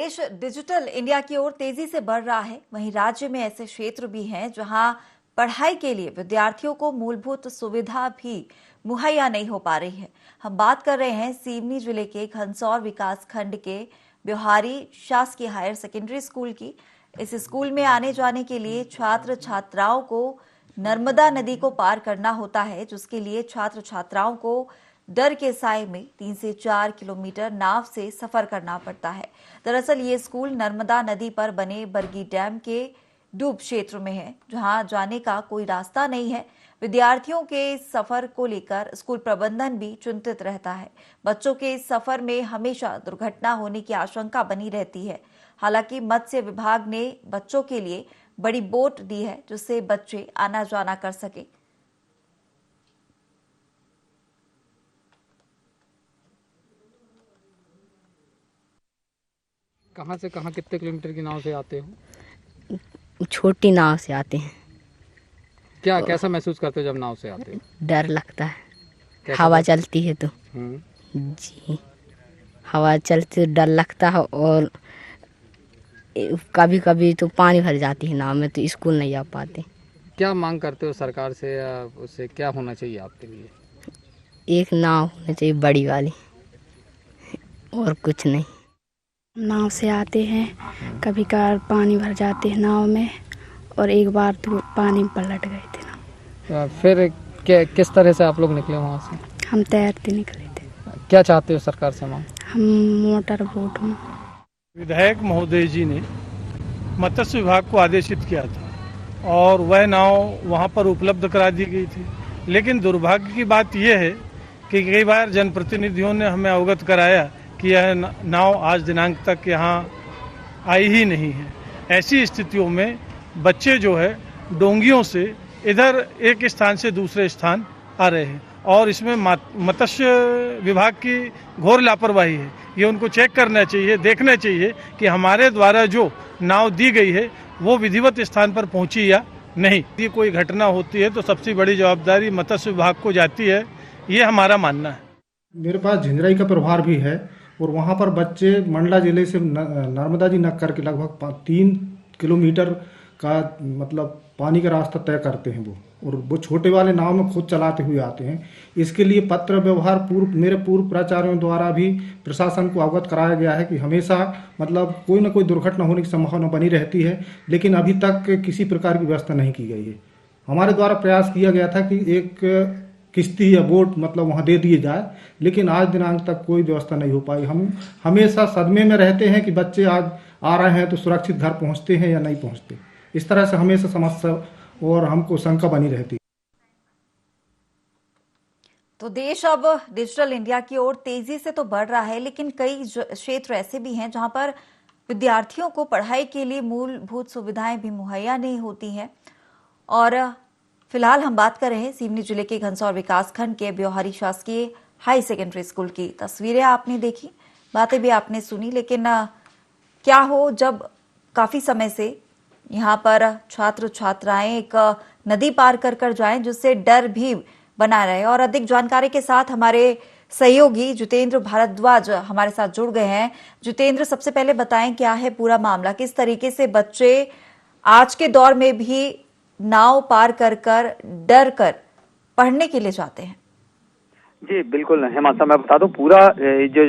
देश digital India की ओर तेजी से बढ़ रहा है, वहीं राज्य में ऐसे क्षेत्र भी हैं जहां पढ़ाई के लिए विद्यार्थियों को मूलभूत सुविधा भी मुहैया नहीं हो पा रही है। हम बात कर रहे हैं सिवनी जिले के घनसौर विकास खंड के ब्योहारी शासकीय हायर सेकेंडरी स्कूल की। इस स्कूल में आने जाने के लिए छात्र छात्राओं को नर्मदा नदी को पार करना होता है, जिसके लिए छात्र छात्राओं को डर के साए में 3 से 4 किलोमीटर नाव से सफर करना पड़ता है। दरअसल ये स्कूल नर्मदा नदी पर बने बरगी डैम के डूब क्षेत्र में है, जहां जाने का कोई रास्ता नहीं है। विद्यार्थियों के सफर को लेकर स्कूल प्रबंधन भी चिंतित रहता है। बच्चों के सफर में हमेशा दुर्घटना होने की आशंका बनी रहती है। हालांकि मत्स्य विभाग ने बच्चों के लिए बड़ी बोट दी है, जिससे बच्चे आना जाना कर सके। कहाँ से कहाँ कितने किलोमीटर की नाव से आते हो? छोटी नाव से आते हैं। क्या कैसा महसूस करते हो जब नाव से आते हो? डर लगता है, हवा चलती है तो जी हवा चलती तो डर लगता है, और कभी कभी तो पानी भर जाती है नाव में, तो स्कूल नहीं जा पाते। क्या मांग करते हो सरकार से, या उससे क्या होना चाहिए आपके लिए? एक नाव होनी चाहिए बड़ी वाली, और कुछ नहीं। नाव से आते हैं, कभी कभार पानी भर जाते हैं नाव में, और एक बार तो पानी में पलट गए थे ना। फिर किस तरह से आप लोग निकले वहाँ से? हम तैरते निकले थे। क्या चाहते हो सरकार से मांग? हम मोटर बोट में। विधायक महोदय जी ने मत्स्य विभाग को आदेशित किया था और वह नाव वहाँ पर उपलब्ध करा दी गई थी, लेकिन दुर्भाग्य की बात यह है कि कई बार जनप्रतिनिधियों ने हमें अवगत कराया कि यह नाव आज दिनांक तक यहाँ आई ही नहीं है। ऐसी स्थितियों में बच्चे जो है डोंगियों से इधर एक स्थान से दूसरे स्थान आ रहे हैं, और इसमें मत्स्य विभाग की घोर लापरवाही है। ये उनको चेक करना चाहिए, देखना चाहिए कि हमारे द्वारा जो नाव दी गई है वो विधिवत स्थान पर पहुंची या नहीं। यदि कोई घटना होती है तो सबसे बड़ी जवाबदारी मत्स्य विभाग को जाती है, ये हमारा मानना है। मेरे पास झिंझराई का प्रभार भी है, और वहाँ पर बच्चे मंडला जिले से नर्मदा जी नक्कर के लगभग 3 किलोमीटर का मतलब पानी का रास्ता तय करते हैं वो, और वो छोटे वाले नाव में खुद चलाते हुए आते हैं। इसके लिए पत्र व्यवहार मेरे पूर्व प्राचार्यों द्वारा भी प्रशासन को अवगत कराया गया है कि हमेशा मतलब कोई ना कोई दुर्घटना होने की संभावना बनी रहती है, लेकिन अभी तक किसी प्रकार की व्यवस्था नहीं की गई है। हमारे द्वारा प्रयास किया गया था कि एक किश्ती या बोट मतलब वहाँ दे दिए जाए, लेकिन आज दिनांक तक कोई व्यवस्था नहीं हो पाई। हम हमेशा सदमे में रहते हैं कि बच्चे आज आ रहे हैं तो सुरक्षित घर पहुँचते हैं या नहीं पहुँचते। इस तरह से हमेशा समस्या और हमको शंका बनी रहती है। तो देश अब डिजिटल इंडिया की ओर तेजी से तो बढ़ रहा है, लेकिन कई क्षेत्र ऐसे भी हैं जहां पर विद्यार्थियों को पढ़ाई के लिए मूलभूत सुविधाएं भी मुहैया नहीं होती हैं। और फिलहाल हम बात कर रहे हैं सिवनी जिले के घनसौर विकास खंड के ब्योहारी शासकीय हाई सेकेंडरी स्कूल की। तस्वीरें आपने देखी, बातें भी आपने सुनी, लेकिन क्या हो जब काफी समय से यहाँ पर छात्र छात्राएं एक नदी पार कर जाएं, जिससे डर भी बना रहे। और अधिक जानकारी के साथ हमारे सहयोगी जितेंद्र भारद्वाज हमारे साथ जुड़ गए हैं। जितेंद्र, सबसे पहले बताएं क्या है पूरा मामला, किस तरीके से बच्चे आज के दौर में भी नाव पार कर डर कर पढ़ने के लिए जाते हैं? जी बिल्कुल हेमा, मैं बता दूं पूरा जो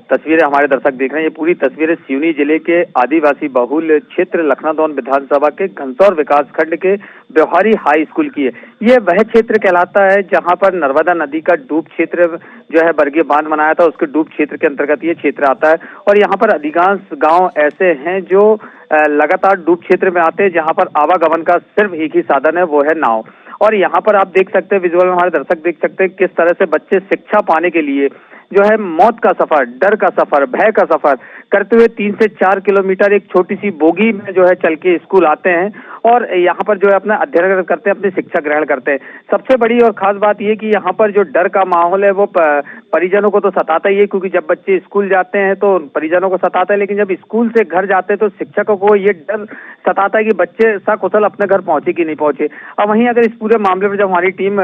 तस्वीरें हमारे दर्शक देख रहे हैं, ये पूरी तस्वीरें सिवनी जिले के आदिवासी बहुल क्षेत्र लखनादौन विधानसभा के घनसौर विकास खंड के ब्योहारी हाई स्कूल की है। ये वह क्षेत्र कहलाता है जहां पर नर्मदा नदी का डूब क्षेत्र जो है बरगी बांध बनाया था, उसके डूब क्षेत्र के अंतर्गत ये क्षेत्र आता है। और यहाँ पर अधिकांश गाँव ऐसे हैं जो लगातार डूब क्षेत्र में आते हैं, जहाँ पर आवागमन का सिर्फ एक ही साधन है, वो है नाव। और यहाँ पर आप देख सकते हैं, विजुअल में हमारे दर्शक देख सकते हैं किस तरह से बच्चे शिक्षा पाने के लिए जो है मौत का सफर, डर का सफर, भय का सफर करते हुए 3 से 4 किलोमीटर एक छोटी सी बोगी में जो है चल के स्कूल आते हैं, और यहाँ पर जो है अपना अध्ययन करते हैं, अपनी शिक्षा ग्रहण करते हैं। सबसे बड़ी और खास बात यह कि यहाँ पर जो डर का माहौल है वो परिजनों को तो सताता ही है, क्योंकि जब बच्चे स्कूल जाते हैं तो परिजनों को सताता है, लेकिन जब स्कूल से घर जाते हैं तो शिक्षकों को ये डर सताता है कि बच्चे सकुशल अपने घर पहुंचे कि नहीं पहुंचे। अब वहीं अगर इस पूरे मामले पर जब हमारी टीम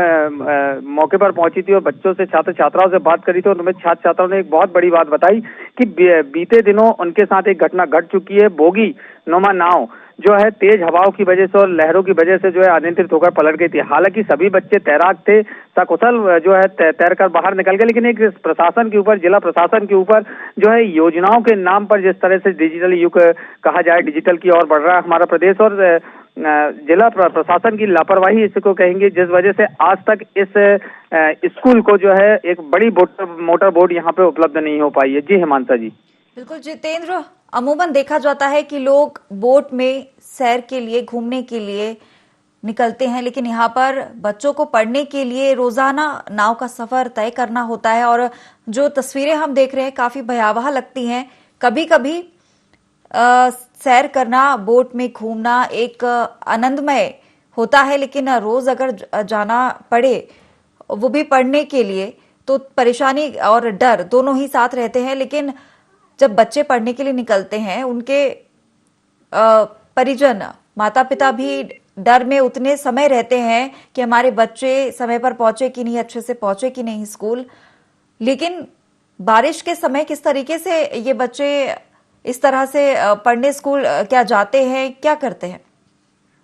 मौके पर पहुंची थी और बच्चों से, छात्र छात्राओं से बात करी, तो उनमें छात्र छात्राओं ने एक बहुत बड़ी बात बताई कि बीते दिनों उनके साथ एक घटना घट चुकी है। बोगी नुमा नाव जो है तेज हवाओं की वजह से और लहरों की वजह से जो है अनियंत्रित होकर पलट गई थी। हालांकि सभी बच्चे तैराक थे, सकुशल जो है तैरकर बाहर निकल गए, लेकिन एक प्रशासन के ऊपर, जिला प्रशासन के ऊपर जो है योजनाओं के नाम पर जिस तरह से डिजिटल युग कहा जाए, डिजिटल की ओर बढ़ रहा है हमारा प्रदेश, और जिला प्रशासन की लापरवाही इसको कहेंगे, जिस वजह से आज तक इस स्कूल को जो है एक बड़ी मोटर बोट यहाँ पे उपलब्ध नहीं हो पाई है। जी हिमांशा जी। बिल्कुल जितेंद्र, अमूमन देखा जाता है कि लोग बोट में सैर के लिए, घूमने के लिए निकलते हैं, लेकिन यहाँ पर बच्चों को पढ़ने के लिए रोजाना नाव का सफर तय करना होता है और जो तस्वीरें हम देख रहे हैं काफी भयावह लगती हैं। कभी कभी सैर करना, बोट में घूमना एक आनंदमय होता है, लेकिन रोज अगर जाना पड़े, वो भी पढ़ने के लिए, तो परेशानी और डर दोनों ही साथ रहते हैं। लेकिन जब बच्चे पढ़ने के लिए निकलते हैं, उनके परिजन, माता पिता भी डर में उतने समय रहते हैं कि हमारे बच्चे समय पर पहुंचे कि नहीं, अच्छे से पहुंचे कि नहीं स्कूल। लेकिन बारिश के समय किस तरीके से ये बच्चे इस तरह से पढ़ने स्कूल क्या जाते हैं, क्या करते हैं?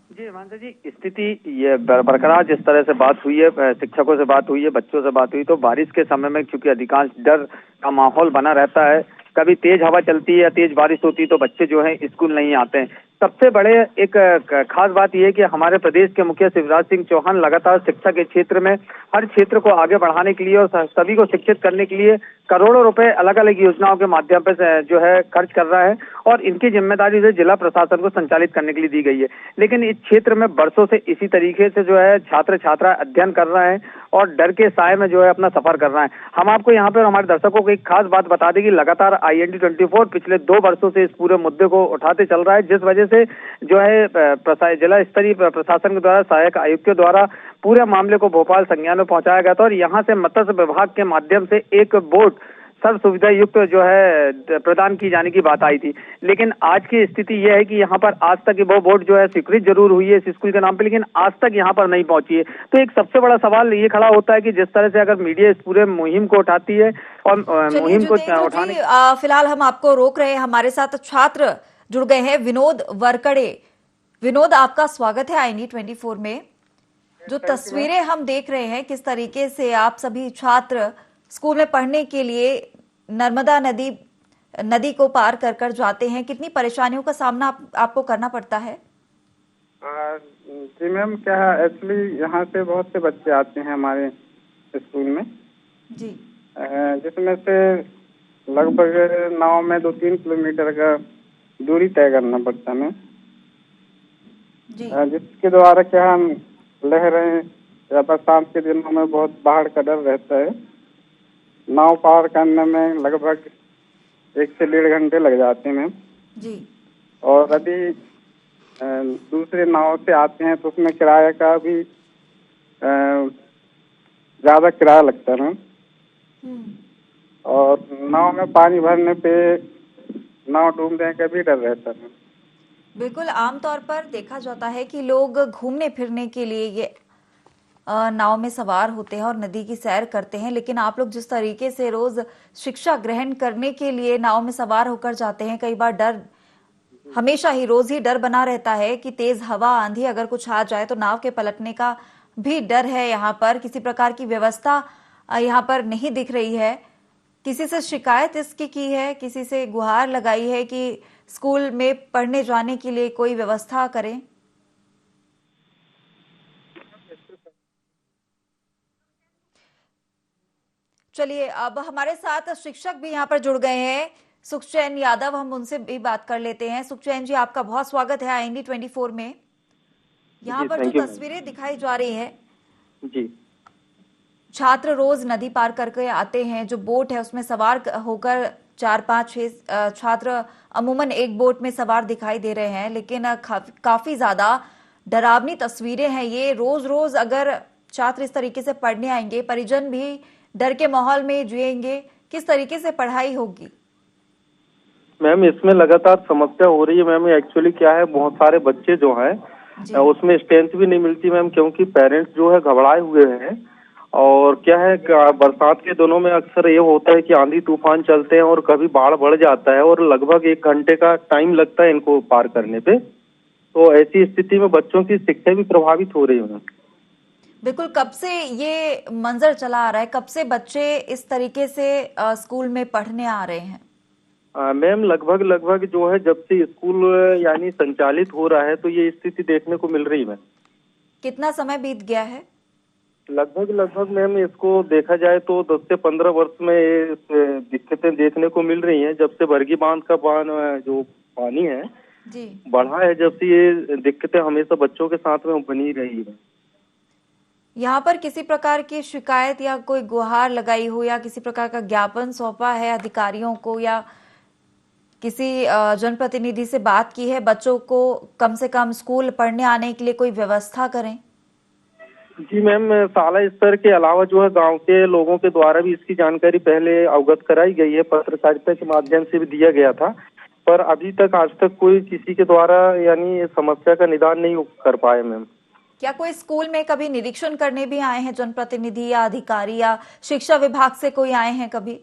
जी हिमांशा जी, स्थिति ये बरकरार जिस तरह से बात हुई है, शिक्षकों से बात हुई है, बच्चों से बात हुई, तो बारिश के समय में क्योंकि अधिकांश डर का माहौल बना रहता है, कभी तेज हवा चलती है या तेज बारिश होती है तो बच्चे जो है स्कूल नहीं आते हैं। सबसे बड़े एक खास बात यह है कि हमारे प्रदेश के मुखिया शिवराज सिंह चौहान लगातार शिक्षा के क्षेत्र में हर क्षेत्र को आगे बढ़ाने के लिए और सभी को शिक्षित करने के लिए करोड़ों रुपए अलग अलग योजनाओं के माध्यम पे जो है खर्च कर रहा है और इनकी जिम्मेदारी से जिला प्रशासन को संचालित करने के लिए दी गई है। लेकिन इस क्षेत्र में बरसों से इसी तरीके से जो है छात्र छात्रा अध्ययन कर रहे हैं और डर के साए में जो है अपना सफर कर रहे हैं। हम आपको यहाँ पर हमारे दर्शकों को एक खास बात बता दें कि लगातार IND24 पिछले 2 वर्षों से इस पूरे मुद्दे को उठाते चल रहा है, जिस वजह से जो है जिला स्तरीय प्रशासन के द्वारा, सहायक आयुक्त के द्वारा पूरे मामले को भोपाल संज्ञान में पहुंचाया गया था और यहाँ से मत्स्य विभाग के माध्यम से एक बोट सर्व सुविधा युक्त जो है प्रदान की जाने की बात आई थी। लेकिन आज की स्थिति यह है कि यहाँ पर आज तक वो बोट जो है स्वीकृत जरूर हुई है इस स्कूल के नाम पे, लेकिन आज तक यहाँ पर नहीं पहुंची है। तो एक सबसे बड़ा सवाल ये खड़ा होता है कि जिस तरह से अगर मीडिया इस पूरे मुहिम को उठाती है और मुहिम को उठाने, फिलहाल हम आपको रोक रहे हैं। हमारे साथ छात्र जुड़ गए हैं, विनोद वरकड़े। विनोद, आपका स्वागत है IND24 में। जो तस्वीरें हम देख रहे हैं, किस तरीके से आप सभी छात्र स्कूल में पढ़ने के लिए नर्मदा नदी को पार कर कर जाते हैं, कितनी परेशानियों का सामना आपको करना पड़ता है? जी मैम, क्या है एक्चुअली यहाँ से बहुत से बच्चे आते हैं हमारे स्कूल में जी, जिसमें से लगभग नाव में 2-3 किलोमीटर का दूरी तय करना पड़ता है जी। जिसके द्वारा क्या हम लहरें या बरसात के दिनों में बहुत बाढ़ का डर रहता है। नाव पार करने में लगभग 1 से 1.5 घंटे लग जाते हैं मैम जी। और यदि दूसरे नाव से आते हैं तो उसमें किराए का भी ज़्यादा किराया लगता है मैम। और नाव में पानी भरने पे नाव डूबने का भी डर रहता है। बिल्कुल, आमतौर पर देखा जाता है कि लोग घूमने फिरने के लिए ये नाव में सवार होते हैं और नदी की सैर करते हैं, लेकिन आप लोग जिस तरीके से रोज शिक्षा ग्रहण करने के लिए नाव में सवार होकर जाते हैं, कई बार डर, हमेशा ही रोज ही डर बना रहता है कि तेज हवा, आंधी अगर कुछ आ जाए तो नाव के पलटने का भी डर है। यहाँ पर किसी प्रकार की व्यवस्था यहाँ पर नहीं दिख रही है। किसी से शिकायत इसकी की है, किसी से गुहार लगाई है कि स्कूल में पढ़ने जाने के लिए कोई व्यवस्था करें? चलिए, अब हमारे साथ शिक्षक भी यहाँ पर जुड़ गए हैं, सुखचैन यादव, हम उनसे भी बात कर लेते हैं। सुखचैन जी, आपका बहुत स्वागत है IND24 में। यहाँ पर जो तस्वीरें दिखाई जा रही है जी, छात्र रोज नदी पार करके आते हैं, जो बोट है उसमें सवार होकर 4, 5, 6 छात्र अमूमन एक बोट में सवार दिखाई दे रहे हैं, लेकिन काफी ज्यादा डरावनी तस्वीरें हैं ये। रोज रोज अगर छात्र इस तरीके से पढ़ने आएंगे, परिजन भी डर के माहौल में जिएंगे, किस तरीके से पढ़ाई होगी? मैम इसमें लगातार समस्या हो रही है मैम। एक्चुअली क्या है, बहुत सारे बच्चे जो हैं उसमें स्ट्रेंथ भी नहीं मिलती मैम, क्योंकि पेरेंट्स जो है घबराए हुए हैं। और क्या है, बरसात के दिनों में अक्सर ये होता है कि आंधी तूफान चलते हैं और कभी बाढ़ बढ़ जाता है और लगभग 1 घंटे का टाइम लगता है इनको पार करने पे। तो ऐसी स्थिति में बच्चों की शिक्षा भी प्रभावित हो रही है। बिल्कुल, कब से ये मंजर चला आ रहा है? कब से बच्चे इस तरीके से स्कूल में पढ़ने आ रहे हैं? मैम लगभग जो है जब से स्कूल यानी संचालित हो रहा है तो ये स्थिति देखने को मिल रही है। कितना समय बीत गया है? लगभग मैम इसको देखा जाए तो 10 से 15 वर्ष में ये दिक्कतें देखने को मिल रही हैं। जब से बरगी बांध का जो पानी है जी बढ़ा है, जब से ये दिक्कतें हमेशा बच्चों के साथ में बनी रही है। यहाँ पर किसी प्रकार की शिकायत या कोई गुहार लगाई हो या किसी प्रकार का ज्ञापन सौंपा है अधिकारियों को या किसी जनप्रतिनिधि से बात की है, बच्चों को कम से कम स्कूल पढ़ने आने के लिए कोई व्यवस्था करें? जी मैम, शाला स्तर के अलावा जो है गांव के लोगों के द्वारा भी इसकी जानकारी पहले अवगत कराई गई है, पत्रकारिता के माध्यम से भी दिया गया था, पर अभी तक आज तक कोई किसी के द्वारा यानी समस्या का निदान नहीं कर पाए मैम। क्या कोई स्कूल में कभी निरीक्षण करने भी आए हैं जनप्रतिनिधि या अधिकारी या शिक्षा विभाग से कोई आए हैं कभी?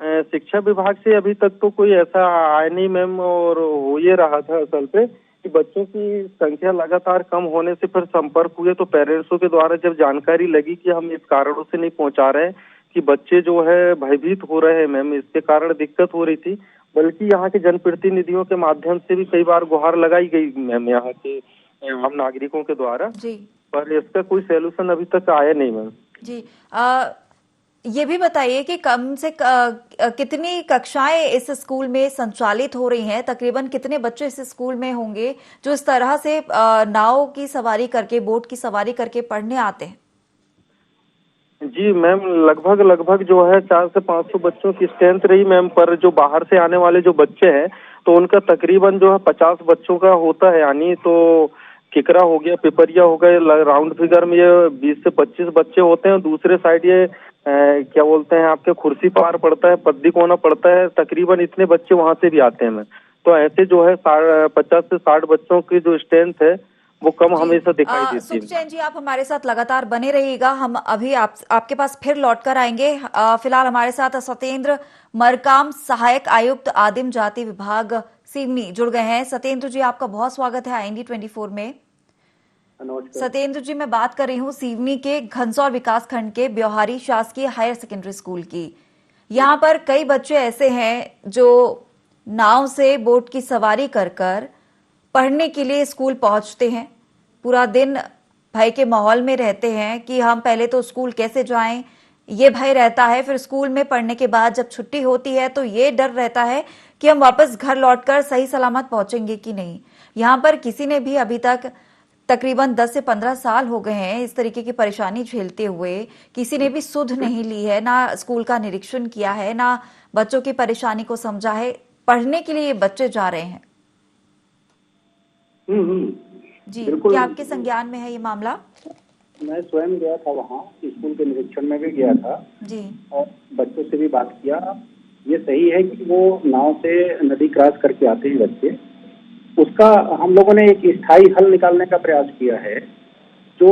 शिक्षा विभाग से अभी तक तो कोई ऐसा आया नहीं मैम। और हो ये रहा था असल पे कि बच्चों की संख्या लगातार कम होने से फिर संपर्क हुए तो पेरेंट्सों के द्वारा जब जानकारी लगी कि हम इस कारणों से नहीं पहुंचा रहे कि बच्चे जो है भयभीत हो रहे हैं मैम, इसके कारण दिक्कत हो रही थी, बल्कि यहाँ के जनप्रतिनिधियों के माध्यम से भी कई बार गुहार लगाई गई मैम यहाँ के आम नागरिकों के द्वारा जी, पर इसका कोई सॉल्यूशन अभी तक आया नहीं मैम। जी ये भी बताइए कि कम से कितनी कक्षाएं इस स्कूल में संचालित हो रही हैं? तकरीबन कितने बच्चे इस स्कूल में होंगे जो इस तरह से नाव की सवारी करके, बोट की सवारी करके पढ़ने आते हैं? जी मैम, लगभग जो है 400 से 500 बच्चों की स्ट्रेंथ रही मैम, पर जो बाहर से आने वाले जो बच्चे हैं तो उनका तकरीबन जो है 50 बच्चों का होता है। यानी तो किकरा हो गया, पिपरिया हो गए, राउंड फिगर में ये 20 से 25 बच्चे होते हैं। दूसरे साइड ये क्या बोलते हैं आपके खुर्सी पार पड़ता है, पद्दी कोना पड़ता है, तकरीबन इतने बच्चे वहां से भी आते हैं मैम। तो ऐसे जो है 50 से 60 बच्चों की जो स्ट्रेंथ है वो कम हमेशा दिखाई देती है। सुखचैन जी, आप हमारे साथ लगातार बने रहिएगा, हम अभी आपके पास फिर लौट कर आएंगे। फिलहाल हमारे साथ सत्येंद्र मरकाम, सहायक आयुक्त आदिम जाति विभाग सिवनी जुड़ गए हैं। सत्येंद्र जी, आपका बहुत स्वागत है IND 24 में। सत्येंद्र जी, मैं बात कर रही हूँ सिवनी के घनसौर विकास खंड के ब्योहारी शासकीय हायर सेकेंडरी स्कूल की। यहाँ पर कई बच्चे ऐसे हैं जो नाव से बोट की सवारी कर पढ़ने के लिए स्कूल पहुंचते हैं। पूरा दिन भय के माहौल में रहते हैं कि हम पहले तो स्कूल कैसे जाएं, ये भय रहता है। फिर स्कूल में पढ़ने के बाद जब छुट्टी होती है तो ये डर रहता है कि हम वापस घर लौटकर सही सलामत पहुंचेंगे कि नहीं। यहाँ पर किसी ने भी अभी तक तकरीबन 10 से 15 साल हो गए हैं इस तरीके की परेशानी झेलते हुए, किसी ने भी सुध नहीं ली है, ना स्कूल का निरीक्षण किया है, ना बच्चों की परेशानी को समझा है। पढ़ने के लिए ये बच्चे जा रहे हैं। जी, क्या आपके संज्ञान में है ये मामला? मैं स्वयं गया था वहाँ, स्कूल के निरीक्षण में भी गया था जी, और बच्चों से भी बात किया। ये सही है कि वो नाव से नदी क्रॉस करके आते हैं बच्चे। उसका हम लोगों ने एक स्थायी हल निकालने का प्रयास किया है। जो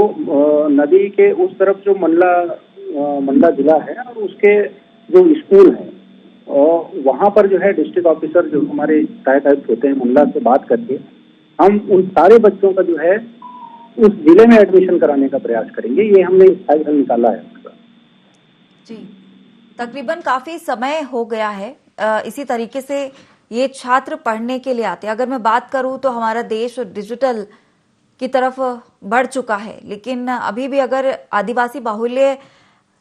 नदी के उस तरफ जो मंडला जिला है और उसके जो स्कूल है और वहाँ पर जो है डिस्ट्रिक्ट ऑफिसर जो हमारे सहायक आयुक्त होते हैं मंडला से बात करके हम उन सारे बच्चों का जो है उस जिले में एडमिशन कराने का प्रयास करेंगे। ये हमने स्थायी हल निकाला है उसका। जी, तकरीबन काफी समय हो गया है इसी तरीके से ये छात्र पढ़ने के लिए आते हैं। अगर मैं बात करूं तो हमारा देश डिजिटल की तरफ बढ़ चुका है, लेकिन अभी भी अगर आदिवासी बाहुल्य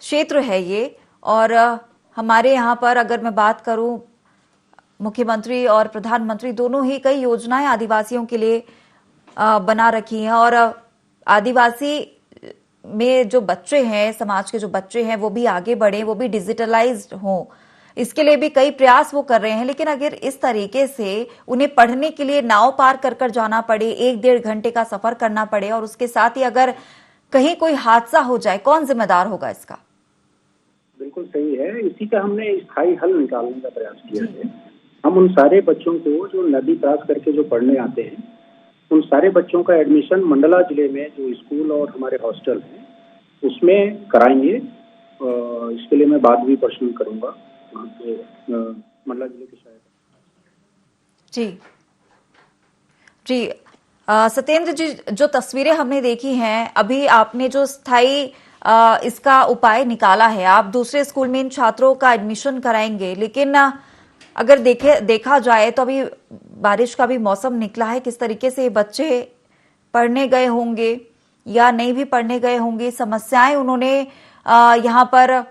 क्षेत्र है ये, और हमारे यहाँ पर अगर मैं बात करूं मुख्यमंत्री और प्रधानमंत्री दोनों ही कई योजनाएं आदिवासियों के लिए बना रखी हैं, और आदिवासी में जो बच्चे हैं, समाज के जो बच्चे हैं वो भी आगे बढ़े, वो भी डिजिटलाइज्ड हों, इसके लिए भी कई प्रयास वो कर रहे हैं। लेकिन अगर इस तरीके से उन्हें पढ़ने के लिए नाव पार कर जाना पड़े, 1-1.5 घंटे का सफर करना पड़े, और उसके साथ ही अगर कहीं कोई हादसा हो जाए, कौन जिम्मेदार होगा इसका? बिल्कुल सही है। इसी का हमने स्थायी हल निकालने का प्रयास किया है। हम उन सारे बच्चों को जो नदी क्रॉस करके जो पढ़ने आते हैं, उन सारे बच्चों का एडमिशन मंडला जिले में जो स्कूल और हमारे हॉस्टल हैं उसमें कराएंगे। इसके लिए मैं बात भी पर्सनल करूंगा वहाँ पे मंडला जिले के शायद। जी जी सत्येंद्र जी, जो तस्वीरें हमने देखी हैं, अभी आपने जो स्थायी इसका उपाय निकाला है, आप दूसरे स्कूल में इन छात्रों का एडमिशन कराएंगे, लेकिन अगर देखा जाए तो अभी बारिश का भी मौसम निकला है। किस तरीके से ये बच्चे पढ़ने गए होंगे या नहीं भी पढ़ने गए होंगे, समस्याएं उन्होंने यहाँ पर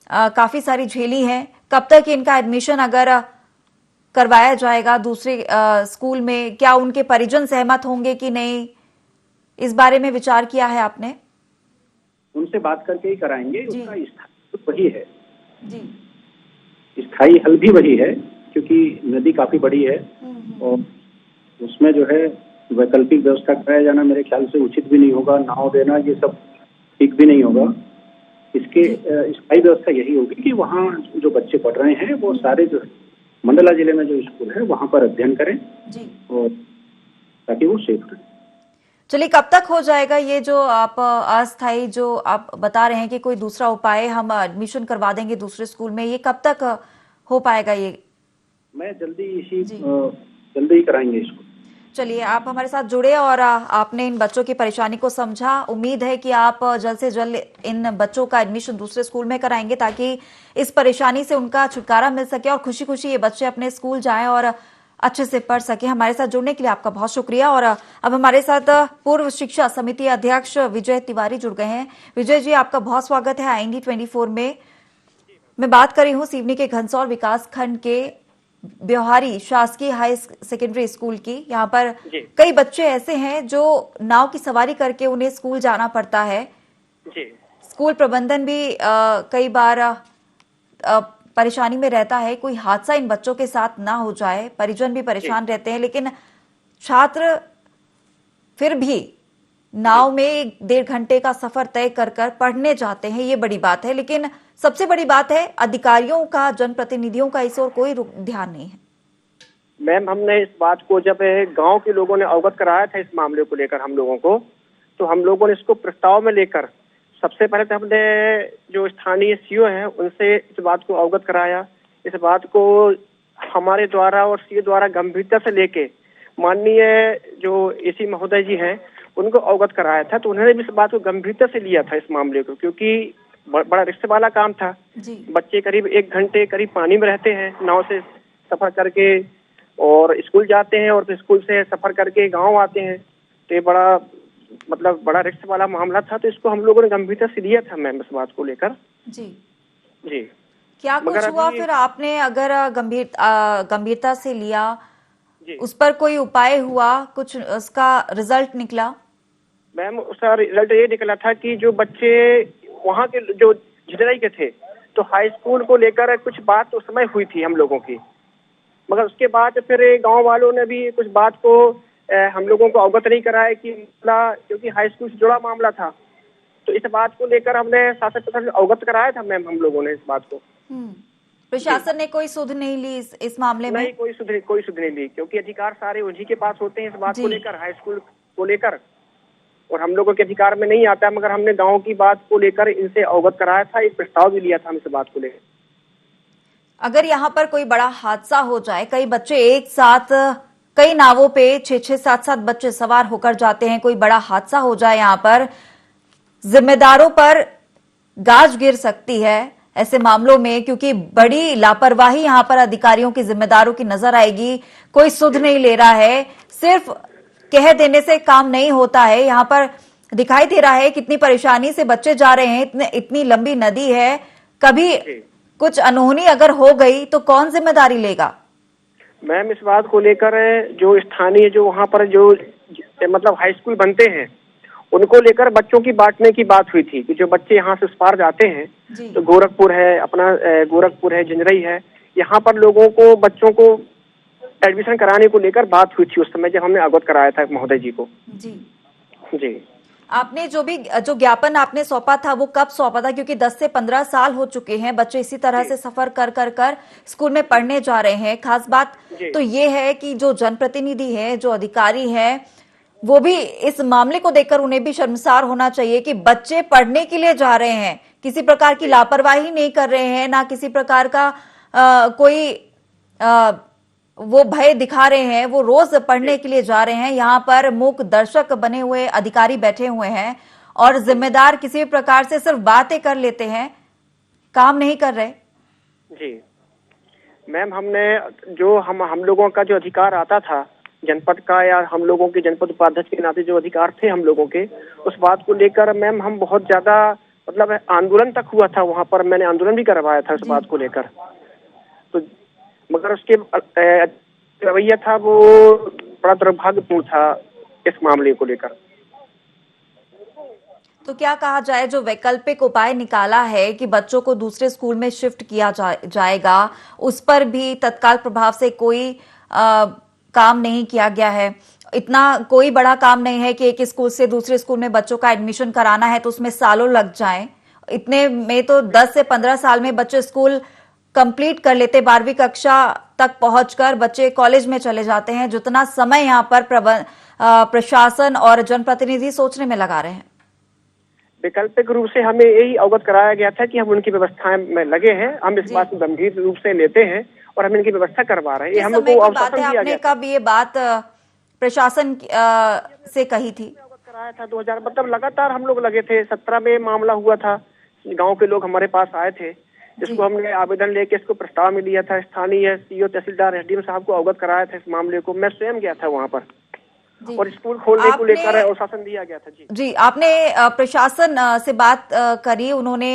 काफी सारी झेली हैं। कब तक इनका एडमिशन अगर करवाया जाएगा दूसरे स्कूल में, क्या उनके परिजन सहमत होंगे कि नहीं, इस बारे में विचार किया है आपने? उनसे बात करके ही कराएंगे। उसका स्थायी वही है जी, स्थायी हल भी वही है, क्योंकि नदी काफी बड़ी है और उसमें जो है वैकल्पिक व्यवस्था कराया जाना मेरे ख्याल से उचित भी नहीं होगा। नाव देना ये सब ठीक भी नहीं होगा। इसके स्थायी व्यवस्था यही होगी कि वहाँ जो बच्चे पढ़ रहे हैं वो सारे जो मंडला जिले में जो स्कूल है वहाँ पर अध्ययन करें जी, और ताकि वो सेफ रहे। चलिए, कब तक हो जाएगा ये जो आप अस्थायी जो आप बता रहे हैं कि कोई दूसरा उपाय, हम एडमिशन करवा देंगे दूसरे स्कूल में, ये कब तक हो पाएगा? ये मैं जल्दी ही कराएंगे इसको। चलिए, आप हमारे साथ जुड़े और आपने इन बच्चों की परेशानी को समझा। उम्मीद है कि आप जल्द से जल्द इन बच्चों का एडमिशन दूसरे स्कूल में कराएंगे ताकि इस परेशानी से उनका छुटकारा मिल सके और खुशी खुशी ये बच्चे अपने स्कूल जाएं और अच्छे से पढ़ सके। हमारे साथ जुड़ने के लिए आपका बहुत शुक्रिया। और अब हमारे साथ पूर्व शिक्षा समिति अध्यक्ष विजय तिवारी जुड़ गए हैं। विजय जी, आपका बहुत स्वागत है IND24 में। मैं बात कर रही हूँ सिवनी के घनसौर विकास खंड के ब्योहारी शासकीय हाई सेकेंडरी स्कूल की। यहाँ पर कई बच्चे ऐसे हैं जो नाव की सवारी करके उन्हें स्कूल जाना पड़ता है। स्कूल प्रबंधन भी कई बार परेशानी में रहता है, कोई हादसा इन बच्चों के साथ ना हो जाए। परिजन भी परेशान रहते हैं, लेकिन छात्र फिर भी नाव में 1.5 घंटे का सफर तय कर पढ़ने जाते हैं। ये बड़ी बात है, लेकिन सबसे बड़ी बात है अधिकारियों का, जनप्रतिनिधियों का इस ओर कोई ध्यान नहीं है। मैम, हमने इस बात को जब गांव के लोगों ने अवगत कराया था इस मामले को लेकर हम लोगों को, तो हम लोगों ने इसको प्रस्ताव में लेकर सबसे पहले तो हमने जो स्थानीय सीओ हैं उनसे इस बात को अवगत कराया। इस बात को हमारे द्वारा और सीओ द्वारा गंभीरता से लेके माननीय जो एसी महोदय जी हैं उनको अवगत कराया था, तो उन्होंने भी इस बात को गंभीरता से लिया था इस मामले को, क्योंकि बड़ा रिस्क वाला काम था। बच्चे करीब 1 घंटे करीब पानी में रहते हैं नाव से सफर करके और स्कूल जाते हैं और फिर स्कूल से सफर करके गांव आते हैं, तो ये बड़ा रिस्क वाला मामला था। तो इसको हम लोगों ने गंभीरता से लिया था मैम इस बात को लेकर। जी जी, क्या कुछ हुआ फिर? आपने अगर गंभीरता से लिया, उस पर कोई उपाय हुआ, कुछ उसका रिजल्ट निकला? मैम, उसका रिजल्ट ये निकला था कि जो बच्चे वहाँ के जो झिटराई के थे, तो हाई स्कूल को लेकर कुछ बात उस समय हुई थी हम लोगों की, मगर उसके बाद फिर गांव वालों ने भी कुछ बात को हम लोगों को अवगत नहीं कराया कि क्योंकि हाई स्कूल से जुड़ा मामला था, तो इस बात को लेकर हमने शासन प्रशासन अवगत कराया था मैम हम लोगों ने इस बात को। प्रशासन ने कोई सुध नहीं ली इस मामले में? नहीं, कोई सुध नहीं ली, क्योंकि अधिकार सारे उन्हीं के पास होते हैं इस बात को लेकर, हाई स्कूल को लेकर, और हम लोगों के अधिकार में नहीं आता। मगर हमने गांव की बात को लेकर इनसे अवगत कराया था, एक प्रस्ताव भी लिया था हम इस बात को लेकर। अगर यहाँ पर कोई बड़ा हादसा हो जाए, कई बच्चे एक साथ कई नावों पे 6-6, 7-7 बच्चे सवार होकर जाते हैं, कोई बड़ा हादसा हो जाए, यहाँ पर जिम्मेदारों पर गाज गिर सकती है ऐसे मामलों में, क्योंकि बड़ी लापरवाही यहाँ पर अधिकारियों की, जिम्मेदारों की नजर आएगी। कोई सुध नहीं ले रहा है, सिर्फ कह देने से काम नहीं होता है। यहाँ पर दिखाई दे रहा है कितनी परेशानी से बच्चे जा रहे हैं, इतनी लंबी नदी है, कभी कुछ अनहोनी अगर हो गई तो कौन जिम्मेदारी लेगा? मैम, इस बात को लेकर जो स्थानीय जो वहाँ पर जो हाई स्कूल बनते हैं उनको लेकर बच्चों की बांटने की बात हुई थी कि जो बच्चे यहाँ से उस पार जाते हैं, तो गोरखपुर है, झिंझरई है, यहाँ पर लोगों को, बच्चों को एडमिशन कराने को लेकर बात हुई थी उस समय जब हमने अवगत कराया था महोदय जी को। जी। आपने जो ज्ञापन आपने सौंपा था वो कब सौंपा था? क्योंकि 10 से 15 साल हो चुके हैं, बच्चे इसी तरह से सफर कर कर कर स्कूल में पढ़ने जा रहे हैं। खास बात तो ये है कि जो जनप्रतिनिधि है, जो अधिकारी है, वो भी इस मामले को देखकर उन्हें भी शर्मसार होना चाहिए कि बच्चे पढ़ने के लिए जा रहे हैं, किसी प्रकार की लापरवाही नहीं कर रहे हैं, ना किसी प्रकार का कोई वो भय दिखा रहे हैं। वो रोज पढ़ने के लिए जा रहे हैं। यहाँ पर मूक दर्शक बने हुए अधिकारी बैठे हुए हैं और जिम्मेदार किसी भी प्रकार से सिर्फ बातें कर लेते हैं, काम नहीं कर रहे। जी मैम, हमने जो हम लोगों का जो अधिकार आता था जनपद का, या हम लोगों के जनपद उपाध्यक्ष के नाते जो अधिकार थे हम लोगों के, उस बात को लेकर मैम हम बहुत ज्यादा मतलब आंदोलन तक हुआ था वहाँ पर। मैंने आंदोलन भी करवाया था उस बात को लेकर, तो मगर उसके रवैया था वो बड़ा दुर्भाग्यपूर्ण था इस मामले को लेकर। तो क्या कहा जाए, जो वैकल्पिक उपाय निकाला है कि बच्चों को दूसरे स्कूल में शिफ्ट किया जाएगा, उस पर भी तत्काल प्रभाव से कोई काम नहीं किया गया है। इतना कोई बड़ा काम नहीं है कि एक स्कूल से दूसरे स्कूल में बच्चों का एडमिशन कराना है तो उसमें सालों लग जाएं। इतने में तो 10 से 15 साल में बच्चे स्कूल कंप्लीट कर लेते, 12वीं कक्षा तक पहुंचकर बच्चे कॉलेज में चले जाते हैं। जितना समय यहाँ पर प्रशासन और जनप्रतिनिधि सोचने में लगा रहे हैं। वैकल्पिक रूप से हमें यही अवगत कराया गया था कि हम उनकी व्यवस्थाएं में लगे हैं, हम इस बात को गंभीर रूप से लेते हैं और हम इनकी व्यवस्था करवा रहे हैं। हमको आश्वासन दिया गया। कब ये बात प्रशासन से कही थी? कराया था 2000, मतलब लगातार हम लोग लगे थे। 17 में मामला हुआ था, गांव के लोग हमारे पास आए थे, जिसको हमने आवेदन लेके इसको प्रस्ताव में लिया था। स्थानीय सीओ, तहसीलदार, एसडीएम साहब को अवगत कराया था इस मामले को। मैं स्वयं गया था वहाँ पर और स्कूल खोलने को लेकर आश्वासन दिया गया था। जी, आपने प्रशासन से बात करी, उन्होंने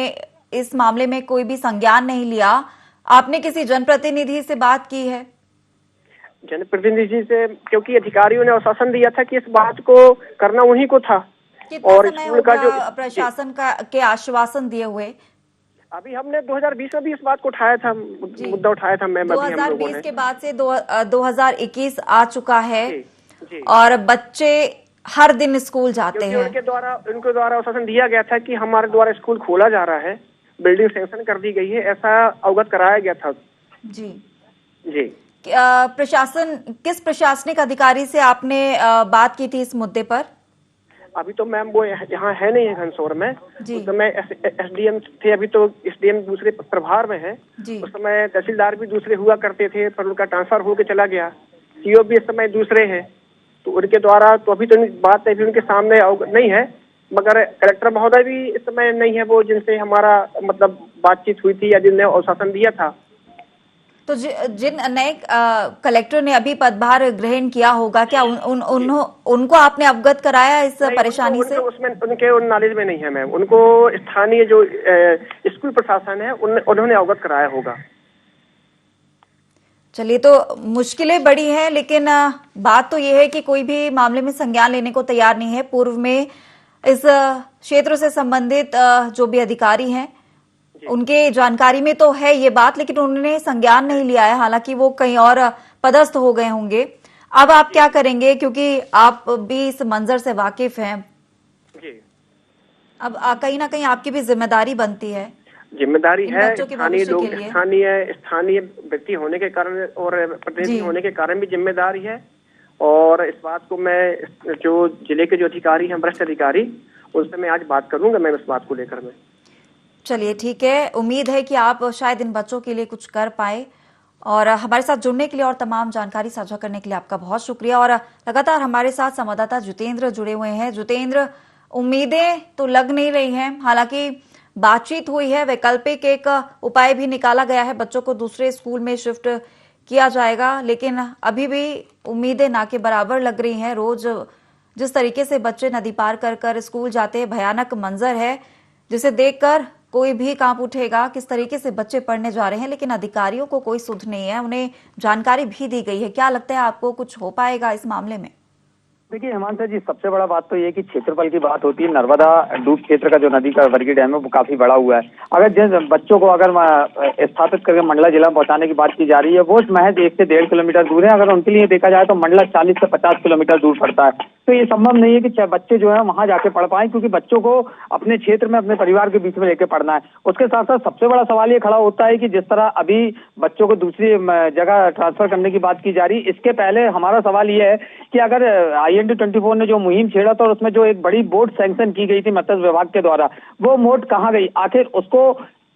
इस मामले में कोई भी संज्ञान नहीं लिया। आपने किसी जनप्रतिनिधि से बात की है? जनप्रतिनिधि से, क्योंकि अधिकारियों ने आश्वासन दिया था कि इस बात को करना उन्हीं को था। और स्कूल का जो प्रशासन के आश्वासन दिए हुए, अभी हमने 2020 में भी इस बात को उठाया था, मुद्दा उठाया था। मैं 2020 के बाद से 2021 आ चुका है और बच्चे हर दिन स्कूल जाते हैं। उनके द्वारा आश्वासन दिया गया था कि हमारे द्वारा स्कूल खोला जा रहा है, बिल्डिंग सैंक्शन कर दी गई है, ऐसा अवगत कराया गया था। जी प्रशासन, किस प्रशासनिक अधिकारी से आपने बात की थी इस मुद्दे पर? अभी तो मैम वो यहाँ है नहीं है घनसौर में। उस समय एसडीएम थे, अभी तो एसडीएम दूसरे प्रभार में है। उस समय तहसीलदार भी दूसरे हुआ करते थे, पर उनका ट्रांसफर होके चला गया। सीओ भी इस समय दूसरे हैं, तो उनके द्वारा तो अभी तो बात नहीं, उनके सामने नहीं है। मगर कलेक्टर महोदय भी इस समय नहीं है, वो जिनसे हमारा मतलब बातचीत हुई थी या जिनने आश्वासन दिया था। तो जिन नए कलेक्टर ने अभी पदभार ग्रहण किया होगा, क्या उनको आपने अवगत कराया इस परेशानी से? उसमें उनके नॉलेज में नहीं है मैम। उनको स्थानीय जो स्कूल प्रशासन है उन्होंने अवगत कराया होगा। चलिए, तो मुश्किलें बड़ी हैं, लेकिन बात तो ये है कि कोई भी मामले में संज्ञान लेने को तैयार नहीं है। पूर्व में इस क्षेत्र से संबंधित जो भी अधिकारी हैं, उनके जानकारी में तो है ये बात, लेकिन उन्होंने संज्ञान नहीं लिया है। हालांकि वो कहीं और पदस्थ हो गए होंगे। अब आप क्या करेंगे, क्योंकि आप भी इस मंजर से वाकिफ हैं? अब कहीं ना कहीं आपकी भी जिम्मेदारी बनती है। जिम्मेदारी है, स्थानीय लोग, स्थानीय व्यक्ति होने के कारण और प्रतिनिधि होने के कारण भी जिम्मेदारी है। और इस बात को मैं जो जिले के जो अधिकारी हैं, वरिष्ठ अधिकारी, उनसे मैं आज बात करूंगा मैं इस बात को लेकर में। चलिए ठीक है, उम्मीद है कि आप शायद इन बच्चों के लिए कुछ कर पाए। और हमारे साथ जुड़ने के लिए और तमाम जानकारी साझा करने के लिए आपका बहुत शुक्रिया। और लगातार हमारे साथ संवाददाता जितेंद्र जुड़े हुए हैं। जितेंद्र, उम्मीदें तो लग नहीं रही हैं, हालांकि बातचीत हुई है, वैकल्पिक एक उपाय भी निकाला गया है, बच्चों को दूसरे स्कूल में शिफ्ट किया जाएगा, लेकिन अभी भी उम्मीदें ना के बराबर लग रही हैं। रोज जिस तरीके से बच्चे नदी पार कर कर स्कूल जाते हैं, भयानक मंजर है जिसे देखकर कोई भी कांप उठेगा। किस तरीके से बच्चे पढ़ने जा रहे हैं, लेकिन अधिकारियों को कोई सुध नहीं है, उन्हें जानकारी भी दी गई है। क्या लगता है आपको, कुछ हो पाएगा इस मामले में? देखिए हिमांशु जी, सबसे बड़ा बात तो ये कि क्षेत्रफल की बात होती है। नर्मदा डूब क्षेत्र का जो नदी का वर्गी डैम है वो काफी बड़ा हुआ है। अगर जिन बच्चों को अगर स्थापित करके मंडला जिला में पहुंचाने की बात की जा रही है, वो महज 1 से 1.5 किलोमीटर दूर है। अगर उनके लिए देखा जाए तो मंडला 40 से 50 किलोमीटर दूर पड़ता है। तो ये संभव नहीं है कि बच्चे जो है वहां जाके पढ़ पाए, क्योंकि बच्चों को अपने क्षेत्र में अपने परिवार के बीच में लेके पढ़ना है। उसके साथ साथ सबसे बड़ा सवाल ये खड़ा होता है कि जिस तरह अभी बच्चों को दूसरी जगह ट्रांसफर करने की बात की जा रही, इसके पहले हमारा सवाल ये है कि अगर IND-24 ने जो मुहिम छेड़ा था और उसमें जो एक बड़ी बोर्ड सैंक्शन की गई थी मत्स्य विभाग के द्वारा, वो बोर्ड कहाँ गई? आखिर उसको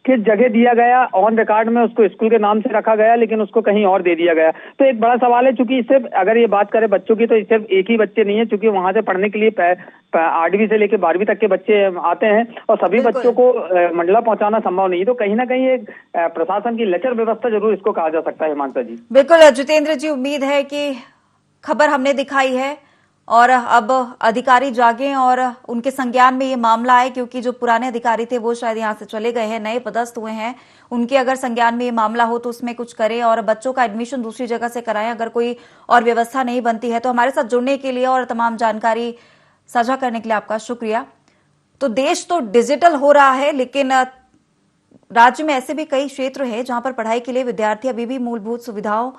किस जगह दिया गया? ऑन रिकॉर्ड में उसको स्कूल के नाम से रखा गया, लेकिन उसको कहीं और दे दिया गया। तो एक बड़ा सवाल है, चूंकि सिर्फ अगर ये बात करें बच्चों की, तो सिर्फ एक ही बच्चे नहीं है, चूंकि वहां से पढ़ने के लिए 8वीं से लेकर 12वीं तक के बच्चे आते हैं और सभी बच्चों को मंडला पहुंचाना संभव नहीं है। तो कहीं ना कहीं एक प्रशासन की लचर व्यवस्था जरूर इसको कहा जा सकता है। हिमांशु जी, बिल्कुल जितेंद्र जी, उम्मीद है कि खबर हमने दिखाई है और अब अधिकारी जागें और उनके संज्ञान में ये मामला आए, क्योंकि जो पुराने अधिकारी थे वो शायद यहाँ से चले गए हैं, नए पदस्थ हुए हैं। उनके अगर संज्ञान में ये मामला हो तो उसमें कुछ करें और बच्चों का एडमिशन दूसरी जगह से कराएं अगर कोई और व्यवस्था नहीं बनती है। तो हमारे साथ जुड़ने के लिए और तमाम जानकारी साझा करने के लिए आपका शुक्रिया। तो देश तो डिजिटल हो रहा है, लेकिन राज्य में ऐसे भी कई क्षेत्र हैं जहां पर पढ़ाई के लिए विद्यार्थी अभी भी मूलभूत सुविधाओं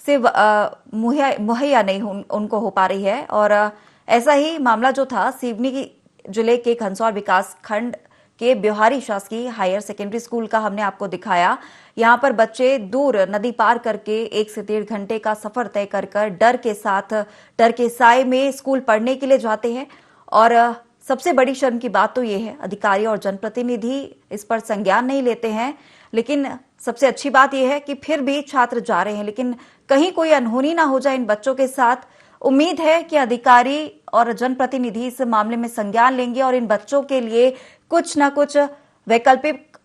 से मुहैया नहीं उनको हो पा रही है। और ऐसा ही मामला जो था सिवनी जिले के घनसौर विकास खंड के ब्योहारी शासकीय हायर सेकेंडरी स्कूल का हमने आपको दिखाया। यहाँ पर बच्चे दूर नदी पार करके 1 से 1.5 घंटे का सफर तय कर डर के साए में स्कूल पढ़ने के लिए जाते हैं। और सबसे बड़ी शर्म की बात तो ये है, अधिकारी और जनप्रतिनिधि इस पर संज्ञान नहीं लेते हैं। लेकिन सबसे अच्छी बात यह है कि फिर भी छात्र जा रहे हैं, लेकिन कहीं कोई अनहोनी ना हो जाए इन बच्चों के साथ। उम्मीद है कि अधिकारी और जनप्रतिनिधि इस मामले में संज्ञान लेंगे और इन बच्चों के लिए कुछ ना कुछ वैकल्पिक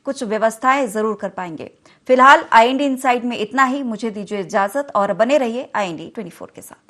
कुछ व्यवस्थाएं जरूर कर पाएंगे। फिलहाल IND इनसाइड में इतना ही। मुझे दीजिए इजाजत और बने रहिए IND 24 के साथ।